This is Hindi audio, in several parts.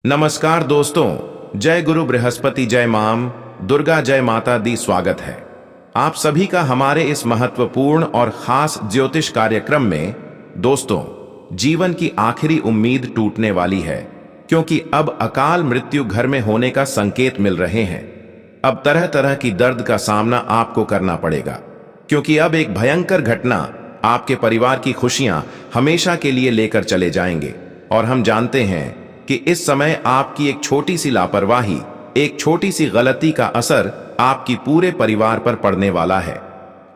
नमस्कार दोस्तों, जय गुरु बृहस्पति, जय माम दुर्गा, जय माता दी। स्वागत है आप सभी का हमारे इस महत्वपूर्ण और खास ज्योतिष कार्यक्रम में। दोस्तों, जीवन की आखिरी उम्मीद टूटने वाली है, क्योंकि अब अकाल मृत्यु घर में होने का संकेत मिल रहे हैं। अब तरह तरह की दर्द का सामना आपको करना पड़ेगा, क्योंकि अब एक भयंकर घटना आपके परिवार की खुशियां हमेशा के लिए लेकर चले जाएंगे। और हम जानते हैं कि इस समय आपकी एक छोटी सी लापरवाही, एक छोटी सी गलती का असर आपकी पूरे परिवार पर पड़ने वाला है।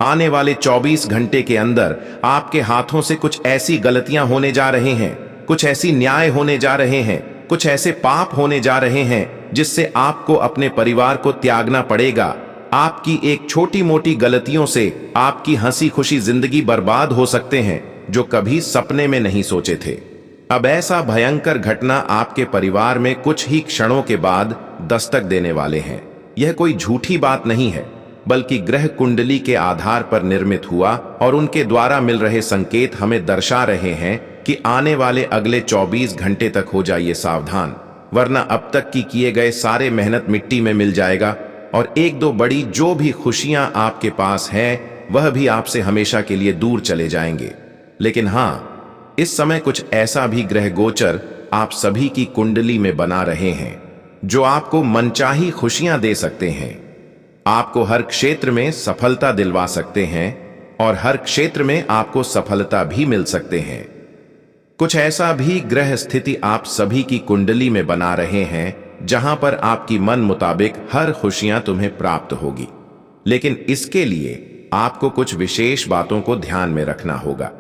आने वाले 24 घंटे के अंदर आपके हाथों से कुछ ऐसी गलतियां होने जा रहे हैं, कुछ ऐसी न्याय होने जा रहे हैं, कुछ ऐसे पाप होने जा रहे हैं जिससे आपको अपने परिवार को त्यागना पड़ेगा। आपकी एक छोटी मोटी गलतियों से आपकी हंसी खुशी जिंदगी बर्बाद हो सकते हैं, जो कभी सपने में नहीं सोचे थे। अब ऐसा भयंकर घटना आपके परिवार में कुछ ही क्षणों के बाद दस्तक देने वाले हैं। यह कोई झूठी बात नहीं है, बल्कि ग्रह कुंडली के आधार पर निर्मित हुआ, और उनके द्वारा मिल रहे संकेत हमें दर्शा रहे हैं कि आने वाले अगले 24 घंटे तक हो जाइए सावधान, वरना अब तक की किए गए सारे मेहनत मिट्टी में मिल जाएगा, और एक दो बड़ी जो भी खुशियां आपके पास हैं वह भी आपसे हमेशा के लिए दूर चले जाएंगे। लेकिन हाँ, इस समय कुछ ऐसा भी ग्रह गोचर आप सभी की कुंडली में बना रहे हैं जो आपको मनचाही खुशियां दे सकते हैं, आपको हर क्षेत्र में सफलता दिलवा सकते हैं, और हर क्षेत्र में आपको सफलता भी मिल सकते हैं। कुछ ऐसा भी ग्रह स्थिति आप सभी की कुंडली में बना रहे हैं जहां पर आपकी मन मुताबिक हर खुशियां तुम्हें प्राप्त होगी। लेकिन इसके लिए आपको कुछ विशेष बातों को ध्यान में रखना होगा,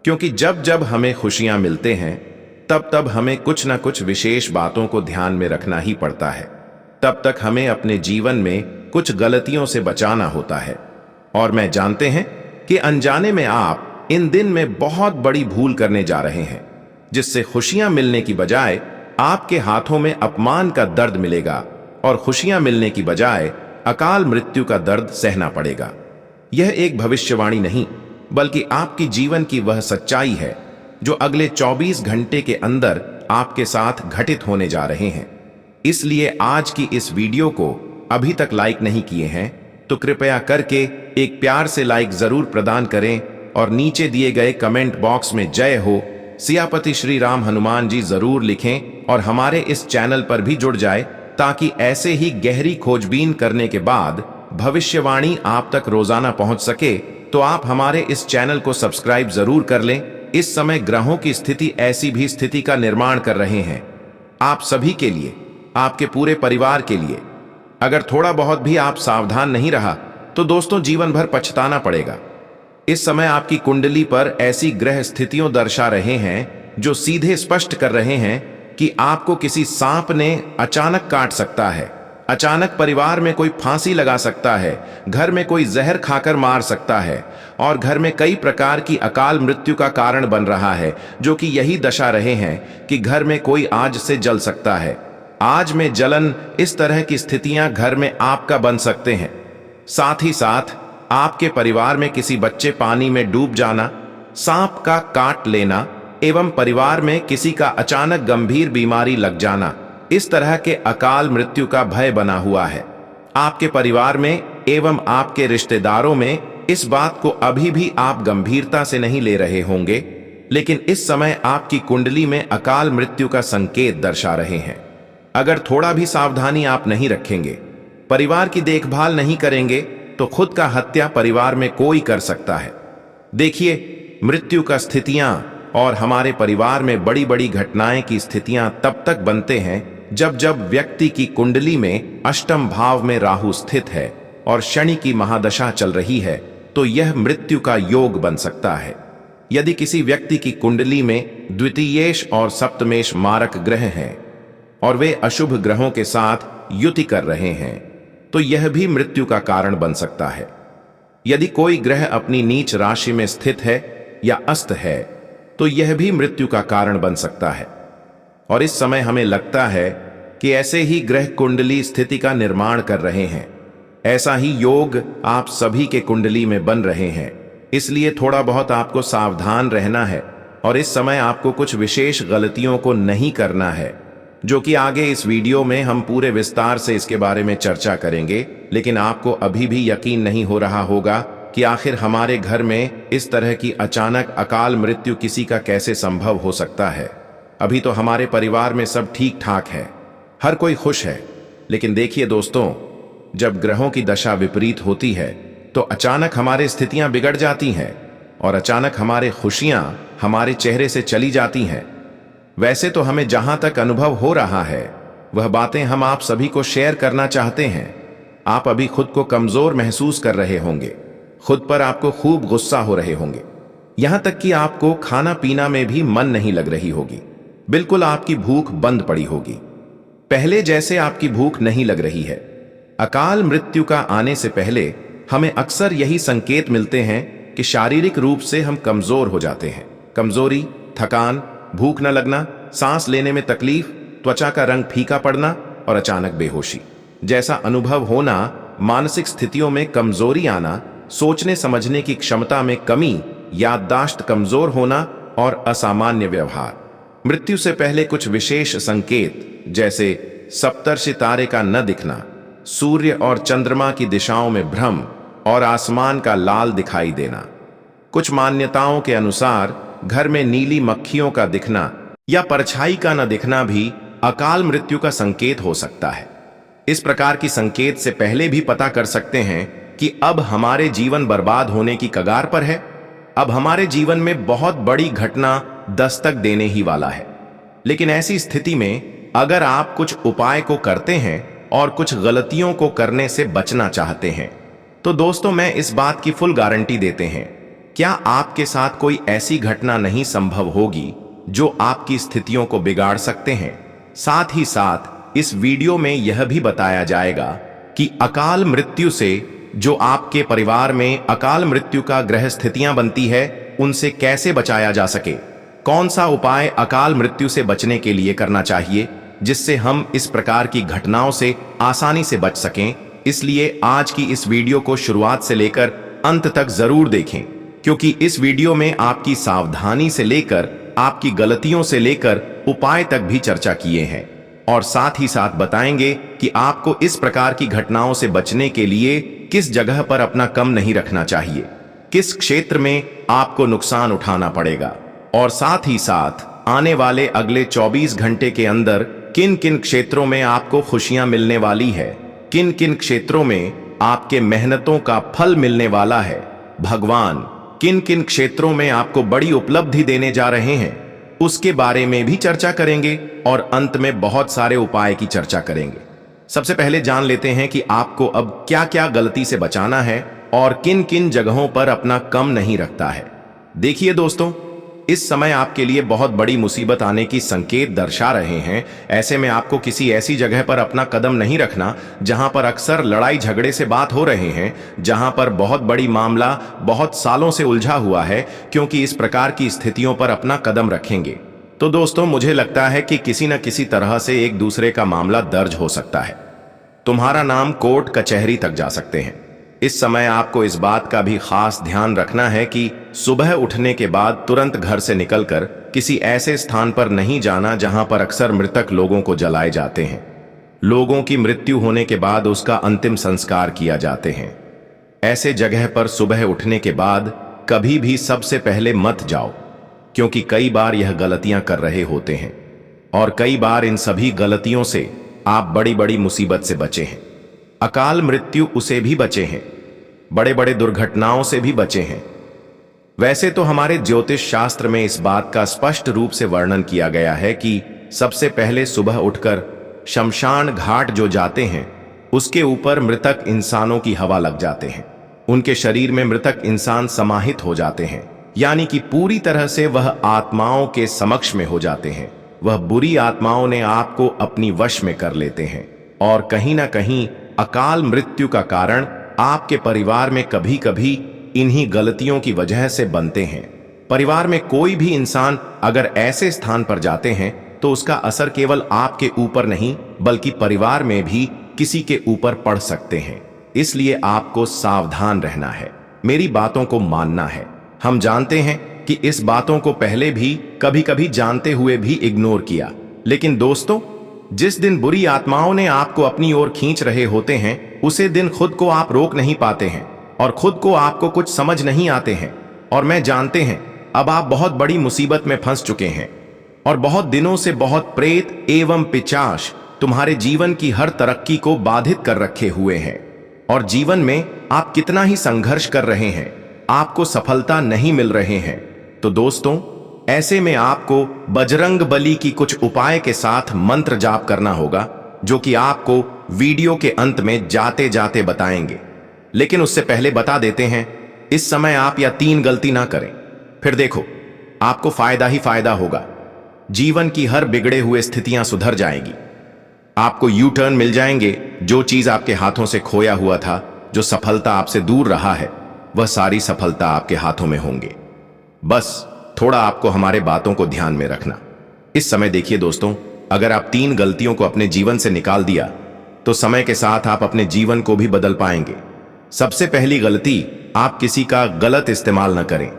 क्योंकि जब जब हमें खुशियां मिलते हैं तब तब हमें कुछ ना कुछ विशेष बातों को ध्यान में रखना ही पड़ता है। तब तक हमें अपने जीवन में कुछ गलतियों से बचाना होता है। और मैं जानते हैं कि अनजाने में आप इन दिन में बहुत बड़ी भूल करने जा रहे हैं, जिससे खुशियां मिलने की बजाय आपके हाथों में अपमान का दर्द मिलेगा, और खुशियां मिलने की बजाय अकाल मृत्यु का दर्द सहना पड़ेगा। यह एक भविष्यवाणी नहीं, बल्कि आपकी जीवन की वह सच्चाई है जो अगले 24 घंटे के अंदर आपके साथ घटित होने जा रहे हैं। इसलिए आज की इस वीडियो को अभी तक लाइक नहीं किए हैं तो कृपया करके एक प्यार से लाइक जरूर प्रदान करें, और नीचे दिए गए कमेंट बॉक्स में जय हो सियापति श्री राम हनुमान जी जरूर लिखें, और हमारे इस चैनल पर भी जुड़ जाए, ताकि ऐसे ही गहरी खोजबीन करने के बाद भविष्यवाणी आप तक रोजाना पहुंच सके। तो आप हमारे इस चैनल को सब्सक्राइब जरूर कर लें। इस समय ग्रहों की स्थिति ऐसी भी स्थिति का निर्माण कर रहे हैं आप सभी के लिए, आपके पूरे परिवार के लिए। अगर थोड़ा बहुत भी आप सावधान नहीं रहा तो दोस्तों जीवन भर पछताना पड़ेगा। इस समय आपकी कुंडली पर ऐसी ग्रह स्थितियों दर्शा रहे हैं जो सीधे स्पष्ट कर रहे हैं कि आपको किसी सांप ने अचानक काट सकता है, अचानक परिवार में कोई फांसी लगा सकता है, घर में कोई जहर खाकर मार सकता है, और घर में कई प्रकार की अकाल मृत्यु का कारण बन रहा है, जो कि यही दर्शा रहे हैं कि घर में कोई आग से जल सकता है। आज में जलन, इस तरह की स्थितियां घर में आपका बन सकते हैं। साथ ही साथ आपके परिवार में किसी बच्चे पानी में डूब जाना, सांप का काट लेना, एवं परिवार में किसी का अचानक गंभीर बीमारी लग जाना, इस तरह के अकाल मृत्यु का भय बना हुआ है। आपके परिवार में एवं आपके रिश्तेदारों में इस बात को अभी भी आप गंभीरता से नहीं ले रहे होंगे, लेकिन इस समय आपकी कुंडली में अकाल मृत्यु का संकेत दर्शा रहे हैं। अगर थोड़ा भी सावधानी आप नहीं रखेंगे, परिवार की देखभाल नहीं करेंगे, तो खुद का हत्या परिवार में कोई कर सकता है। देखिए, मृत्यु का स्थितियां और हमारे परिवार में बड़ी बड़ी घटनाएं की स्थितियां तब तक बनते हैं जब जब व्यक्ति की कुंडली में अष्टम भाव में राहु स्थित है और शनि की महादशा चल रही है, तो यह मृत्यु का योग बन सकता है। यदि किसी व्यक्ति की कुंडली में द्वितीयेश और सप्तमेश मारक ग्रह हैं और वे अशुभ ग्रहों के साथ युति कर रहे हैं, तो यह भी मृत्यु का कारण बन सकता है। यदि कोई ग्रह अपनी नीच राशि में स्थित है या अस्त है, तो यह भी मृत्यु का कारण बन सकता है। और इस समय हमें लगता है कि ऐसे ही ग्रह कुंडली स्थिति का निर्माण कर रहे हैं, ऐसा ही योग आप सभी के कुंडली में बन रहे हैं। इसलिए थोड़ा बहुत आपको सावधान रहना है, और इस समय आपको कुछ विशेष गलतियों को नहीं करना है। जो कि आगे इस वीडियो में हम पूरे विस्तार से इसके बारे में चर्चा करेंगे। लेकिन आपको अभी भी यकीन नहीं हो रहा होगा कि आखिर हमारे घर में इस तरह की अचानक अकाल मृत्यु किसी का कैसे संभव हो सकता है। अभी तो हमारे परिवार में सब ठीक ठाक है, हर कोई खुश है। लेकिन देखिए दोस्तों, जब ग्रहों की दशा विपरीत होती है तो अचानक हमारी स्थितियां बिगड़ जाती हैं और अचानक हमारे खुशियां हमारे चेहरे से चली जाती हैं। वैसे तो हमें जहां तक अनुभव हो रहा है वह बातें हम आप सभी को शेयर करना चाहते हैं। आप अभी खुद को कमजोर महसूस कर रहे होंगे, खुद पर आपको खूब गुस्सा हो रहे होंगे, यहां तक कि आपको खाना पीना में भी मन नहीं लग रही होगी। बिल्कुल आपकी भूख बंद पड़ी होगी, पहले जैसे आपकी भूख नहीं लग रही है। अकाल मृत्यु का आने से पहले हमें अक्सर यही संकेत मिलते हैं कि शारीरिक रूप से हम कमजोर हो जाते हैं। कमजोरी, थकान, भूख न लगना, सांस लेने में तकलीफ, त्वचा का रंग फीका पड़ना और अचानक बेहोशी जैसा अनुभव होना, मानसिक स्थितियों में कमजोरी आना, सोचने समझने की क्षमता में कमी, याददाश्त कमजोर होना और असामान्य व्यवहार। मृत्यु से पहले कुछ विशेष संकेत जैसे सप्तर्षि तारे का न दिखना, सूर्य और चंद्रमा की दिशाओं में भ्रम और आसमान का लाल दिखाई देना। कुछ मान्यताओं के अनुसार घर में नीली मक्खियों का दिखना या परछाई का न दिखना भी अकाल मृत्यु का संकेत हो सकता है। इस प्रकार की संकेत से पहले भी पता कर सकते हैं कि अब हमारे जीवन बर्बाद होने की कगार पर है। अब हमारे जीवन में बहुत बड़ी घटना दस्तक देने ही वाला है। लेकिन ऐसी स्थिति में अगर आप कुछ उपाय को करते हैं और कुछ गलतियों को करने से बचना चाहते हैं तो दोस्तों, मैं इस बात की फुल गारंटी देते हैं, क्या आपके साथ कोई ऐसी घटना नहीं संभव होगी जो आपकी स्थितियों को बिगाड़ सकते हैं। साथ ही साथ इस वीडियो में यह भी बताया जाएगा कि अकाल मृत्यु से जो आपके परिवार में अकाल मृत्यु का ग्रह स्थितियां बनती है उनसे कैसे बचाया जा सके। कौन सा उपाय अकाल मृत्यु से बचने के लिए करना चाहिए जिससे हम इस प्रकार की घटनाओं से आसानी से बच सकें। इसलिए आज की इस वीडियो को शुरुआत से लेकर अंत तक जरूर देखें, क्योंकि इस वीडियो में आपकी सावधानी से लेकर आपकी गलतियों से लेकर उपाय तक भी चर्चा किए हैं और साथ ही साथ बताएंगे कि आपको इस प्रकार की घटनाओं से बचने के लिए किस जगह पर अपना कम नहीं रखना चाहिए, किस क्षेत्र में आपको नुकसान उठाना पड़ेगा और साथ ही साथ आने वाले अगले 24 घंटे के अंदर किन किन क्षेत्रों में आपको खुशियां मिलने वाली है, किन किन क्षेत्रों में आपके मेहनतों का फल मिलने वाला है, भगवान किन किन क्षेत्रों में आपको बड़ी उपलब्धि देने जा रहे हैं, उसके बारे में भी चर्चा करेंगे और अंत में बहुत सारे उपाय की चर्चा करेंगे। सबसे पहले जान लेते हैं कि आपको अब क्या क्या गलती से बचाना है और किन किन जगहों पर अपना कम नहीं रखता है। देखिए दोस्तों, इस समय आपके लिए बहुत बड़ी मुसीबत आने की संकेत दर्शा रहे हैं। ऐसे में आपको किसी ऐसी जगह पर अपना कदम नहीं रखना जहां पर अक्सर लड़ाई झगड़े से बात हो रहे हैं, जहां पर बहुत बड़ी मामला बहुत सालों से उलझा हुआ है, क्योंकि इस प्रकार की स्थितियों पर अपना कदम रखेंगे तो दोस्तों मुझे लगता है कि किसी न किसी तरह से एक दूसरे का मामला दर्ज हो सकता है। तुम्हारा नाम कोर्ट कचहरी तक जा सकते हैं। इस समय आपको इस बात का भी खास ध्यान रखना है कि सुबह उठने के बाद तुरंत घर से निकलकर किसी ऐसे स्थान पर नहीं जाना जहां पर अक्सर मृतक लोगों को जलाए जाते हैं। लोगों की मृत्यु होने के बाद उसका अंतिम संस्कार किया जाते हैं। ऐसे जगह पर सुबह उठने के बाद कभी भी सबसे पहले मत जाओ, क्योंकि कई बार यह गलतियां कर रहे होते हैं और कई बार इन सभी गलतियों से आप बड़ी बड़ी मुसीबत से बचे हैं। अकाल मृत्यु उसे भी बचे हैं, बड़े बड़े दुर्घटनाओं से भी बचे हैं। वैसे तो हमारे ज्योतिष शास्त्र में इस बात का स्पष्ट रूप से वर्णन किया गया है कि सबसे पहले सुबह उठकर शमशान घाट जो जाते हैं उसके ऊपर मृतक इंसानों की हवा लग जाते हैं। उनके शरीर में मृतक इंसान समाहित हो जाते हैं, यानी कि पूरी तरह से वह आत्माओं के समक्ष में हो जाते हैं। वह बुरी आत्माओं ने आपको अपनी वश में कर लेते हैं और कहीं ना कहीं अकाल मृत्यु का कारण आपके परिवार में कभी कभी इन्हीं गलतियों की वजह से बनते हैं। परिवार में कोई भी इंसान अगर ऐसे स्थान पर जाते हैं तो उसका असर केवल आपके ऊपर नहीं बल्कि परिवार में भी किसी के ऊपर पड़ सकते हैं। इसलिए आपको सावधान रहना है, मेरी बातों को मानना है। हम जानते हैं कि इस बातों को पहले भी कभी कभी जानते हुए भी इग्नोर किया, लेकिन दोस्तों जिस दिन बुरी आत्माओं ने आपको अपनी ओर खींच रहे होते हैं, उसे दिन खुद को आप रोक नहीं पाते हैं और खुद को आपको कुछ समझ नहीं आते हैं। और मैं जानते हैं अब आप बहुत बड़ी मुसीबत में फंस चुके हैं और बहुत दिनों से बहुत प्रेत एवं पिशाच तुम्हारे जीवन की हर तरक्की को बाधित कर रखे हुए हैं और जीवन में आप कितना ही संघर्ष कर रहे हैं, आपको सफलता नहीं मिल रहे हैं। तो दोस्तों, ऐसे में आपको बजरंग बली की कुछ उपाय के साथ मंत्र जाप करना होगा, जो कि आपको वीडियो के अंत में जाते जाते बताएंगे। लेकिन उससे पहले बता देते हैं, इस समय आप या 3 गलती ना करें, फिर देखो आपको फायदा ही फायदा होगा। जीवन की हर बिगड़े हुए स्थितियां सुधर जाएगी, आपको यू टर्न मिल जाएंगे। जो चीज आपके हाथों से खोया हुआ था, जो सफलता आपसे दूर रहा है, वह सारी सफलता आपके हाथों में होंगे। बस थोड़ा आपको हमारे बातों को ध्यान में रखना। इस समय देखिए दोस्तों, अगर आप 3 गलतियों को अपने जीवन से निकाल दिया तो समय के साथ आप अपने जीवन को भी बदल पाएंगे। सबसे पहली गलती, आप किसी का गलत इस्तेमाल न करें।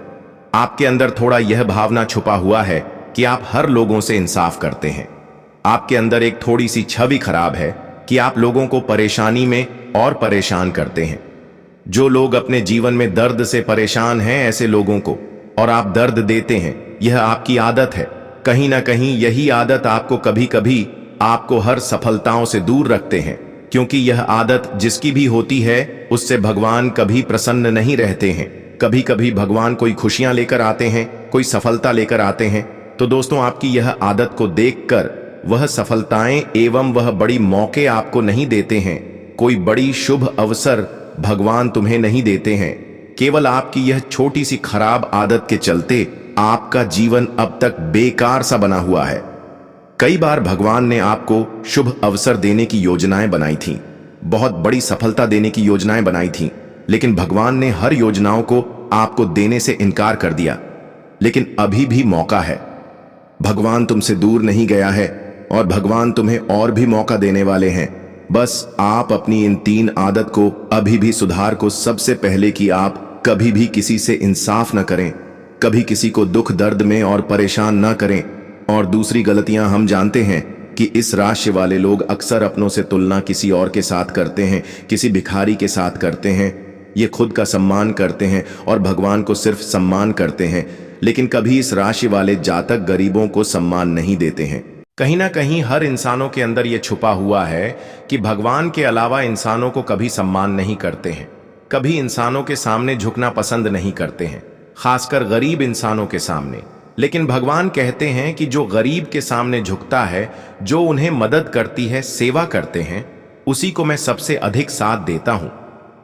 आपके अंदर थोड़ा यह भावना छुपा हुआ है कि आप हर लोगों से इंसाफ करते हैं। आपके अंदर एक थोड़ी सी छवि खराब है कि आप लोगों को परेशानी में और परेशान करते हैं। जो लोग अपने जीवन में दर्द से परेशान हैं, ऐसे लोगों को और आप दर्द देते हैं, यह आपकी आदत है। कहीं ना कहीं यही आदत आपको कभी कभी आपको हर सफलताओं से दूर रखते हैं, क्योंकि यह आदत जिसकी भी होती है, उससे भगवान कभी प्रसन्न नहीं रहते हैं। कभी कभी भगवान कोई खुशियां लेकर आते हैं, कोई सफलता लेकर आते हैं। तो दोस्तों, आपकी यह आदत को देखकर वह सफलताएं एवं वह बड़ी मौके आपको नहीं देते हैं। कोई बड़ी शुभ अवसर भगवान तुम्हें नहीं देते हैं। केवल आपकी यह छोटी सी खराब आदत के चलते आपका जीवन अब तक बेकार सा बना हुआ है। कई बार भगवान ने आपको शुभ अवसर देने की योजनाएं बनाई थीं, बहुत बड़ी सफलता देने की योजनाएं बनाई थीं, लेकिन भगवान ने हर योजनाओं को आपको देने से इनकार कर दिया। लेकिन अभी भी मौका है, भगवान तुमसे दूर नहीं गया है और भगवान तुम्हें और भी मौका देने वाले हैं। बस आप अपनी इन 3 आदत को अभी भी सुधार को। सबसे पहले कि आप कभी भी किसी से इंसाफ न करें, कभी किसी को दुख दर्द में और परेशान न करें। और दूसरी गलतियां, हम जानते हैं कि इस राशि वाले लोग अक्सर अपनों से तुलना किसी और के साथ करते हैं, किसी भिखारी के साथ करते हैं। ये खुद का सम्मान करते हैं और भगवान को सिर्फ सम्मान करते हैं, लेकिन कभी इस राशि वाले जातक गरीबों को सम्मान नहीं देते हैं। कहीं ना कहीं हर इंसानों के अंदर यह छुपा हुआ है कि भगवान के अलावा इंसानों को कभी सम्मान नहीं करते हैं, कभी इंसानों के सामने झुकना पसंद नहीं करते हैं, खासकर गरीब इंसानों के सामने। लेकिन भगवान कहते हैं कि जो गरीब के सामने झुकता है, जो उन्हें मदद करती है, सेवा करते हैं, उसी को मैं सबसे अधिक साथ देता हूं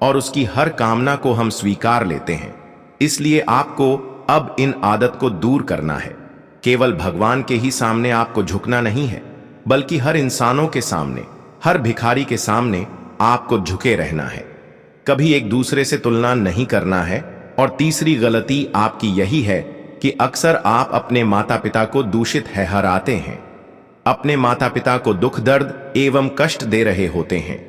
और उसकी हर कामना को हम स्वीकार लेते हैं। इसलिए आपको अब इन आदत को दूर करना है। केवल भगवान के ही सामने आपको झुकना नहीं है, बल्कि हर इंसानों के सामने, हर भिखारी के सामने आपको झुके रहना है। कभी एक दूसरे से तुलना नहीं करना है। और तीसरी गलती आपकी यही है कि अक्सर आप अपने माता पिता को दूषित ठहराते हैं, अपने माता पिता को दुख दर्द एवं कष्ट दे रहे होते हैं।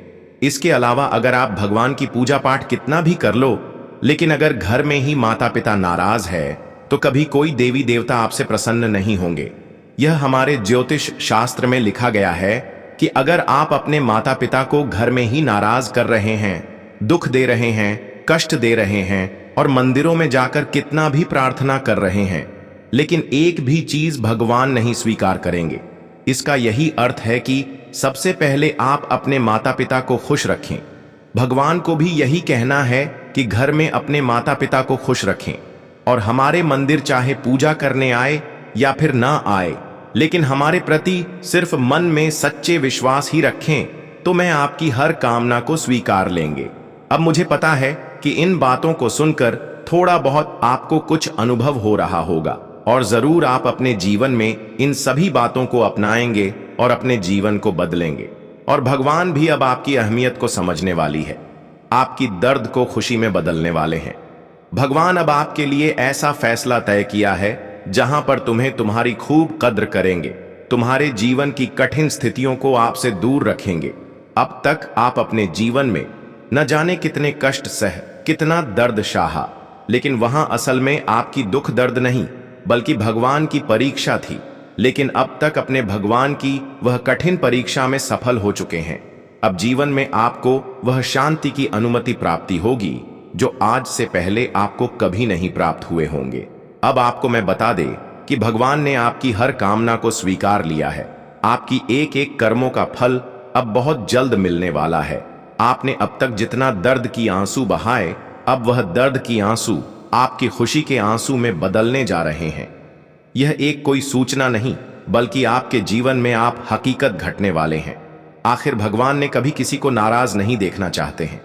इसके अलावा अगर आप भगवान की पूजा पाठ कितना भी कर लो, लेकिन अगर घर में ही माता पिता नाराज है, तो कभी कोई देवी देवता आपसे प्रसन्न नहीं होंगे। यह हमारे ज्योतिष शास्त्र में लिखा गया है कि अगर आप अपने माता पिता को घर में ही नाराज कर रहे हैं, दुख दे रहे हैं, कष्ट दे रहे हैं और मंदिरों में जाकर कितना भी प्रार्थना कर रहे हैं, लेकिन एक भी चीज भगवान नहीं स्वीकार करेंगे। इसका यही अर्थ है कि सबसे पहले आप अपने माता पिता को खुश रखें। भगवान को भी यही कहना है कि घर में अपने माता पिता को खुश रखें और हमारे मंदिर चाहे पूजा करने आए या फिर ना आए, लेकिन हमारे प्रति सिर्फ मन में सच्चे विश्वास ही रखें, तो मैं आपकी हर कामना को स्वीकार लेंगे। अब मुझे पता है कि इन बातों को सुनकर थोड़ा बहुत आपको कुछ अनुभव हो रहा होगा और जरूर आप अपने जीवन में इन सभी बातों को अपनाएंगे और अपने जीवन को बदलेंगे। और भगवान भी अब आपकी अहमियत को समझने वाली है, आपकी दर्द को खुशी में बदलने वाले हैं। भगवान अब आपके लिए ऐसा फैसला तय किया है जहां पर तुम्हें तुम्हारी खूब कद्र करेंगे, तुम्हारे जीवन की कठिन स्थितियों को आपसे दूर रखेंगे। अब तक आप अपने जीवन में न जाने कितने कष्ट सह, कितना दर्द सहा, लेकिन वहां असल में आपकी दुख दर्द नहीं, बल्कि भगवान की परीक्षा थी। लेकिन अब तक अपने भगवान की वह कठिन परीक्षा में सफल हो चुके हैं। अब जीवन में आपको वह शांति की अनुमति प्राप्ति होगी जो आज से पहले आपको कभी नहीं प्राप्त हुए होंगे। अब आपको मैं बता दे कि भगवान ने आपकी हर कामना को स्वीकार लिया है। आपकी एक एक कर्मों का फल अब बहुत जल्द मिलने वाला है। आपने अब तक जितना दर्द की आंसू बहाए, अब वह दर्द की आंसू आपकी खुशी के आंसू में बदलने जा रहे हैं। यह एक कोई सूचना नहीं, बल्कि आपके जीवन में आप हकीकत घटने वाले हैं। आखिर भगवान ने कभी किसी को नाराज नहीं देखना चाहते हैं।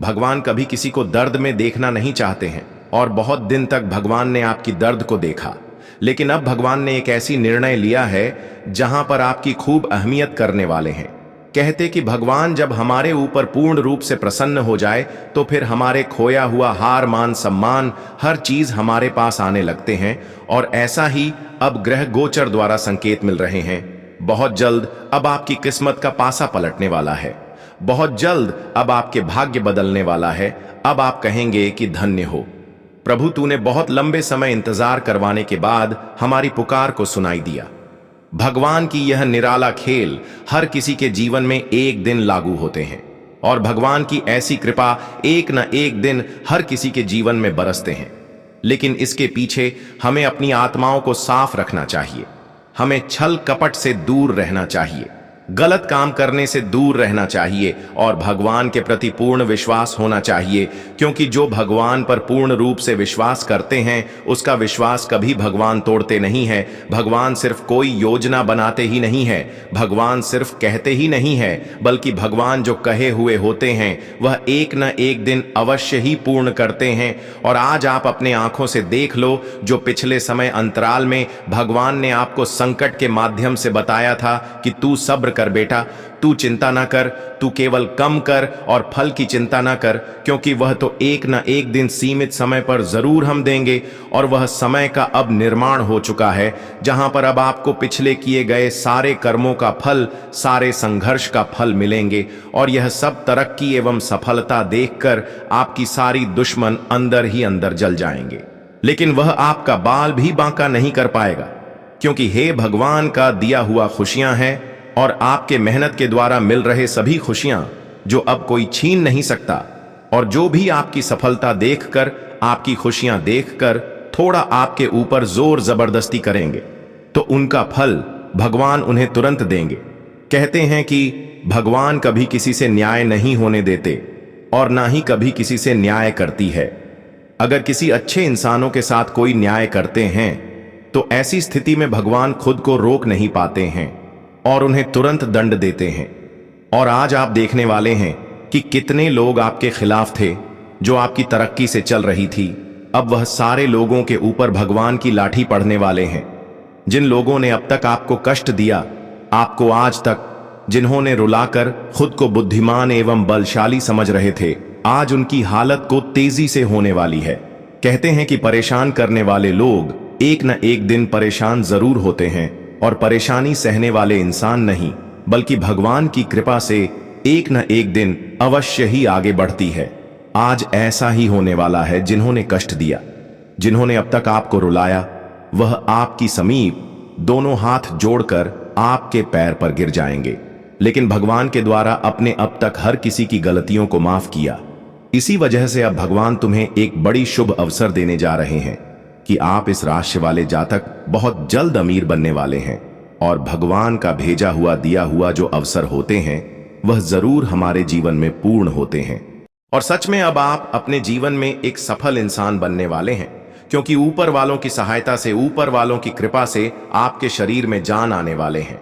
भगवान कभी किसी को दर्द में देखना नहीं चाहते हैं, और बहुत दिन तक भगवान ने आपकी दर्द को देखा। लेकिन अब भगवान ने एक ऐसी निर्णय लिया है जहां पर आपकी खूब अहमियत करने वाले हैं। कहते कि भगवान जब हमारे ऊपर पूर्ण रूप से प्रसन्न हो जाए तो फिर हमारे खोया हुआ हार मान सम्मान हर चीज हमारे पास आने लगते हैं, और ऐसा ही अब ग्रह गोचर द्वारा संकेत मिल रहे हैं। बहुत जल्द अब आपकी किस्मत का पासा पलटने वाला है। बहुत जल्द अब आपके भाग्य बदलने वाला है। अब आप कहेंगे कि धन्य हो प्रभु, तूने बहुत लंबे समय इंतजार करवाने के बाद हमारी पुकार को सुनाई दिया। भगवान की यह निराला खेल हर किसी के जीवन में एक दिन लागू होते हैं, और भगवान की ऐसी कृपा एक न एक दिन हर किसी के जीवन में बरसते हैं। लेकिन इसके पीछे हमें अपनी आत्माओं को साफ रखना चाहिए। हमें छल कपट से दूर रहना चाहिए, गलत काम करने से दूर रहना चाहिए, और भगवान के प्रति पूर्ण विश्वास होना चाहिए, क्योंकि जो भगवान पर पूर्ण रूप से विश्वास करते हैं उसका विश्वास कभी भगवान तोड़ते नहीं है। भगवान सिर्फ कोई योजना बनाते ही नहीं है, भगवान सिर्फ कहते ही नहीं है, बल्कि भगवान जो कहे हुए होते हैं वह एक न एक दिन अवश्य ही पूर्ण करते हैं। और आज आप अपने आंखों से देख लो, जो पिछले समय अंतराल में भगवान ने आपको संकट के माध्यम से बताया था कि तू सब्र कर बेटा, तू चिंता ना कर, तू केवल कम कर और फल की चिंता ना कर, क्योंकि वह तो एक ना एक दिन सीमित समय पर जरूर हम देंगे। और वह समय का अब निर्माण हो चुका है, जहां पर अब आपको पिछले किए गए सारे कर्मों का फल, सारे संघर्ष का फल मिलेंगे। और यह सब तरक्की एवं सफलता देखकर आपकी सारी दुश्मन अंदर ही अंदर जल जाएंगे। लेकिन वह आपका बाल भी बांका नहीं कर पाएगा, क्योंकि हे भगवान का दिया हुआ खुशियां हैं, और आपके मेहनत के द्वारा मिल रहे सभी खुशियां जो अब कोई छीन नहीं सकता। और जो भी आपकी सफलता देखकर, आपकी खुशियां देखकर थोड़ा आपके ऊपर जोर जबरदस्ती करेंगे, तो उनका फल भगवान उन्हें तुरंत देंगे। कहते हैं कि भगवान कभी किसी से न्याय नहीं होने देते, और ना ही कभी किसी से न्याय करती है। अगर किसी अच्छे इंसानों के साथ कोई न्याय करते हैं तो ऐसी स्थिति में भगवान खुद को रोक नहीं पाते हैं और उन्हें तुरंत दंड देते हैं। और आज आप देखने वाले हैं कि कितने लोग आपके खिलाफ थे, जो आपकी तरक्की से चल रही थी। अब वह सारे लोगों के ऊपर भगवान की लाठी पड़ने वाले हैं। जिन लोगों ने अब तक आपको कष्ट दिया, आपको आज तक जिन्होंने रुलाकर खुद को बुद्धिमान एवं बलशाली समझ रहे थे, आज उनकी हालत को तेजी से होने वाली है। कहते हैं कि परेशान करने वाले लोग एक न एक दिन परेशान जरूर होते हैं, और परेशानी सहने वाले इंसान नहीं, बल्कि भगवान की कृपा से एक न एक दिन अवश्य ही आगे बढ़ती है। आज ऐसा ही होने वाला है। जिन्होंने कष्ट दिया, जिन्होंने अब तक आपको रुलाया, वह आपकी समीप दोनों हाथ जोड़कर आपके पैर पर गिर जाएंगे। लेकिन भगवान के द्वारा अपने अब तक हर किसी की गलतियों को माफ किया। इसी वजह से अब भगवान तुम्हें एक बड़ी शुभ अवसर देने जा रहे हैं कि आप इस राशि वाले जातक बहुत जल्द अमीर बनने वाले हैं। और भगवान का भेजा हुआ दिया हुआ जो अवसर होते हैं वह जरूर हमारे जीवन में पूर्ण होते हैं। और सच में अब आप अपने जीवन में एक सफल इंसान बनने वाले हैं, क्योंकि ऊपर वालों की सहायता से, ऊपर वालों की कृपा से आपके शरीर में जान आने वाले हैं।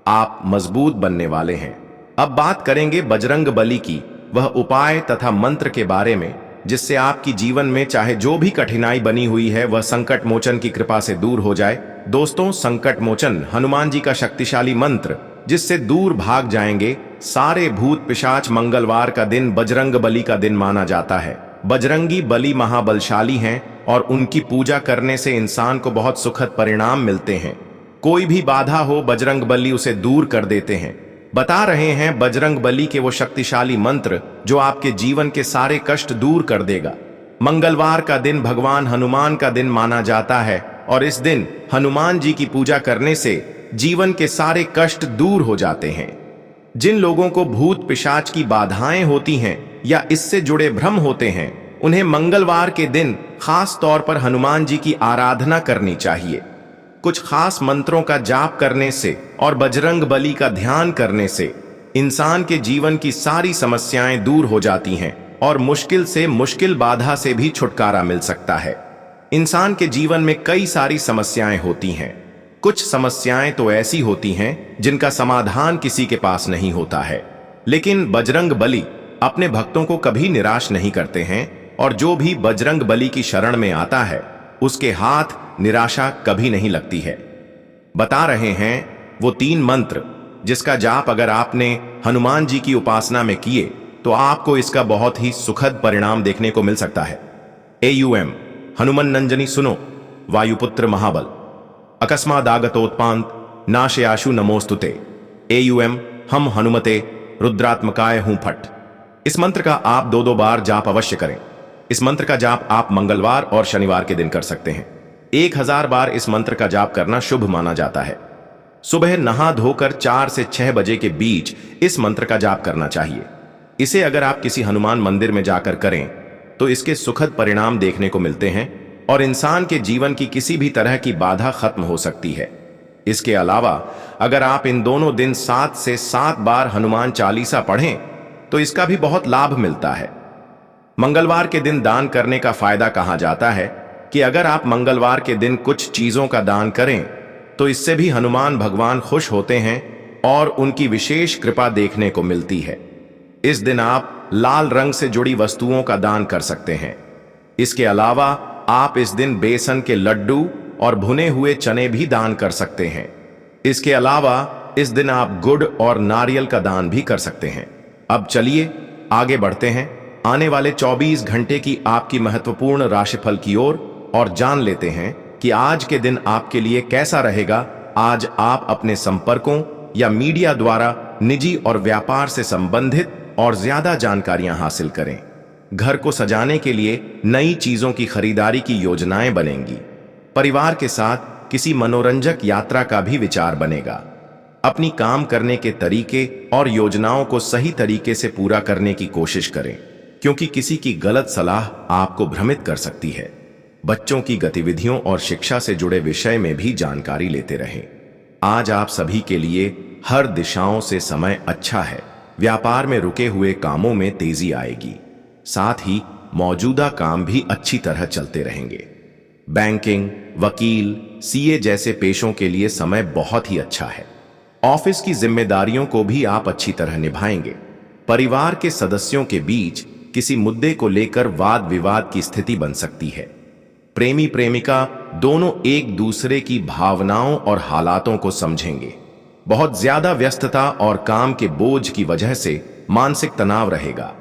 आप मजबूत बनने वाले हैं। अब बात करेंगे बजरंग बली की, वह उपाय तथा मंत्र के बारे में, जिससे आपकी जीवन में चाहे जो भी कठिनाई बनी हुई है वह संकट मोचन की कृपा से दूर हो जाए। दोस्तों, संकट मोचन हनुमान जी का शक्तिशाली मंत्र, जिससे दूर भाग जाएंगे सारे भूत पिशाच। मंगलवार का दिन बजरंग बली का दिन माना जाता है। बजरंगी बली महाबलशाली हैं और उनकी पूजा करने से इंसान को बहुत सुखद परिणाम मिलते हैं। कोई भी बाधा हो, बजरंग बली उसे दूर कर देते हैं। बता रहे हैं बजरंग बली के वो शक्तिशाली मंत्र जो आपके जीवन के सारे कष्ट दूर कर देगा। मंगलवार का दिन भगवान हनुमान का दिन माना जाता है, और इस दिन हनुमान जी की पूजा करने से जीवन के सारे कष्ट दूर हो जाते हैं। जिन लोगों को भूत पिशाच की बाधाएं होती हैं या इससे जुड़े भ्रम होते हैं, उन्हें मंगलवार के दिन खास तौर पर हनुमान जी की आराधना करनी चाहिए। कुछ खास मंत्रों का जाप करने से और बजरंग बली का ध्यान करने से इंसान के जीवन की सारी समस्याएं दूर हो जाती हैं और मुश्किल से मुश्किल बाधा से भी छुटकारा मिल सकता है। इंसान के जीवन में कई सारी समस्याएं होती हैं। कुछ समस्याएं तो ऐसी होती हैं जिनका समाधान किसी के पास नहीं होता है, लेकिन बजरंग बली अपने भक्तों को कभी निराश नहीं करते हैं और जो भी बजरंग बली की शरण में आता है उसके हाथ निराशा कभी नहीं लगती है। बता रहे हैं वो 3 मंत्र जिसका जाप अगर आपने हनुमान जी की उपासना में किए तो आपको इसका बहुत ही सुखद परिणाम देखने को मिल सकता है। AUM हनुमन नंजनी सुनो, वायुपुत्र महाबल, अकस्मादागतोत्पांत नाशयाशु नमोस्तुते, AUM हम हनुमते रुद्रात्मकाय हूं फट। इस मंत्र का आप 2-2 बार जाप अवश्य करें। इस मंत्र का जाप आप मंगलवार और शनिवार के दिन कर सकते हैं। 1000 बार इस मंत्र का जाप करना शुभ माना जाता है। सुबह नहा धोकर 4 से 6 बजे के बीच इस मंत्र का जाप करना चाहिए। इसे अगर आप किसी हनुमान मंदिर में जाकर करें तो इसके सुखद परिणाम देखने को मिलते हैं और इंसान के जीवन की किसी भी तरह की बाधा खत्म हो सकती है। इसके अलावा अगर आप इन दोनों दिन 7 से 7 बार हनुमान चालीसा पढ़ें तो इसका भी बहुत लाभ मिलता है। मंगलवार के दिन दान करने का फायदा कहा जाता है कि अगर आप मंगलवार के दिन कुछ चीजों का दान करें तो इससे भी हनुमान भगवान खुश होते हैं और उनकी विशेष कृपा देखने को मिलती है। इस दिन आप लाल रंग से जुड़ी वस्तुओं का दान कर सकते हैं। इसके अलावा आप इस दिन बेसन के लड्डू और भुने हुए चने भी दान कर सकते हैं। इसके अलावा इस दिन आप गुड़ और नारियल का दान भी कर सकते हैं। अब चलिए आगे बढ़ते हैं आने वाले 24 घंटे की आपकी महत्वपूर्ण राशिफल की ओर और जान लेते हैं कि आज के दिन आपके लिए कैसा रहेगा। आज आप अपने संपर्कों या मीडिया द्वारा निजी और व्यापार से संबंधित और ज्यादा जानकारियां हासिल करें। घर को सजाने के लिए नई चीजों की खरीदारी की योजनाएं बनेंगी। परिवार के साथ किसी मनोरंजक यात्रा का भी विचार बनेगा। अपनी काम करने के तरीके और योजनाओं को सही तरीके से पूरा करने की कोशिश करें, क्योंकि किसी की गलत सलाह आपको भ्रमित कर सकती है। बच्चों की गतिविधियों और शिक्षा से जुड़े विषय में भी जानकारी लेते रहें। आज आप सभी के लिए हर दिशाओं से समय अच्छा है। व्यापार में रुके हुए कामों में तेजी आएगी, साथ ही मौजूदा काम भी अच्छी तरह चलते रहेंगे। बैंकिंग, वकील, CA जैसे पेशों के लिए समय बहुत ही अच्छा है। ऑफिस की जिम्मेदारियों को भी आप अच्छी तरह निभाएंगे। परिवार के सदस्यों के बीच किसी मुद्दे को लेकर वाद विवाद की स्थिति बन सकती है। प्रेमी प्रेमिका दोनों एक दूसरे की भावनाओं और हालातों को समझेंगे। बहुत ज्यादा व्यस्तता और काम के बोझ की वजह से मानसिक तनाव रहेगा।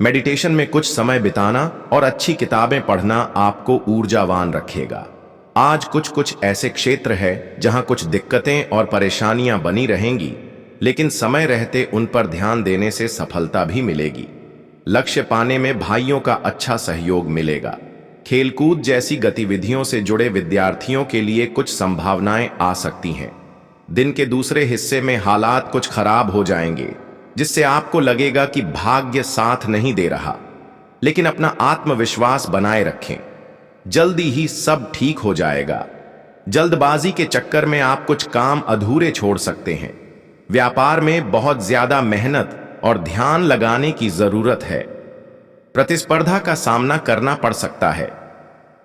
मेडिटेशन में कुछ समय बिताना और अच्छी किताबें पढ़ना आपको ऊर्जावान रखेगा। आज कुछ ऐसे क्षेत्र है जहां कुछ दिक्कतें और परेशानियां बनी रहेंगी, लेकिन समय रहते उन पर ध्यान देने से सफलता भी मिलेगी। लक्ष्य पाने में भाइयों का अच्छा सहयोग मिलेगा। खेलकूद जैसी गतिविधियों से जुड़े विद्यार्थियों के लिए कुछ संभावनाएं आ सकती हैं। दिन के दूसरे हिस्से में हालात कुछ खराब हो जाएंगे, जिससे आपको लगेगा कि भाग्य साथ नहीं दे रहा, लेकिन अपना आत्मविश्वास बनाए रखें। जल्दी ही सब ठीक हो जाएगा। जल्दबाजी के चक्कर में आप कुछ काम अधूरे छोड़ सकते हैं। व्यापार में बहुत ज्यादा मेहनत और ध्यान लगाने की जरूरत है। प्रतिस्पर्धा का सामना करना पड़ सकता है।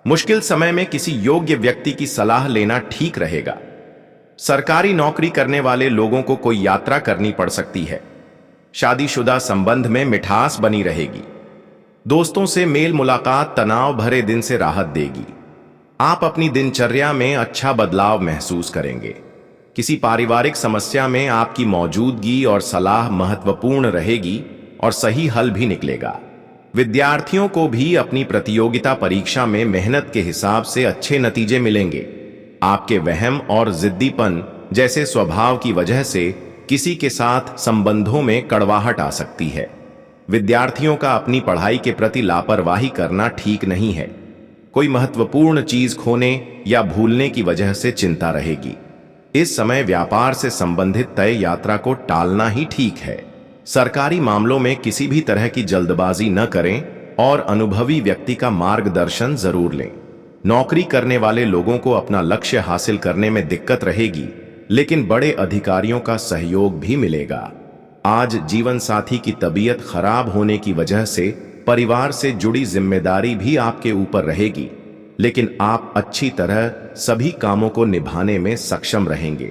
मुश्किल समय में किसी योग्य व्यक्ति की सलाह लेना ठीक रहेगा। सरकारी नौकरी करने वाले लोगों को कोई यात्रा करनी पड़ सकती है। शादीशुदा संबंध में मिठास बनी रहेगी। दोस्तों से मेल मुलाकात तनाव भरे दिन से राहत देगी। आप अपनी दिनचर्या में अच्छा बदलाव महसूस करेंगे। किसी पारिवारिक समस्या में आपकी मौजूदगी और सलाह महत्वपूर्ण रहेगी और सही हल भी निकलेगा। विद्यार्थियों को भी अपनी प्रतियोगिता परीक्षा में मेहनत के हिसाब से अच्छे नतीजे मिलेंगे। आपके वहम और जिद्दीपन जैसे स्वभाव की वजह से किसी के साथ संबंधों में कड़वाहट आ सकती है। विद्यार्थियों का अपनी पढ़ाई के प्रति लापरवाही करना ठीक नहीं है। कोई महत्वपूर्ण चीज खोने या भूलने की वजह से चिंता रहेगी। इस समय व्यापार से संबंधित तय यात्रा को टालना ही ठीक है। सरकारी मामलों में किसी भी तरह की जल्दबाजी न करें और अनुभवी व्यक्ति का मार्गदर्शन जरूर लें। नौकरी करने वाले लोगों को अपना लक्ष्य हासिल करने में दिक्कत रहेगी, लेकिन बड़े अधिकारियों का सहयोग भी मिलेगा। आज जीवन साथी की तबीयत खराब होने की वजह से परिवार से जुड़ी जिम्मेदारी भी आपके ऊपर रहेगी, लेकिन आप अच्छी तरह सभी कामों को निभाने में सक्षम रहेंगे।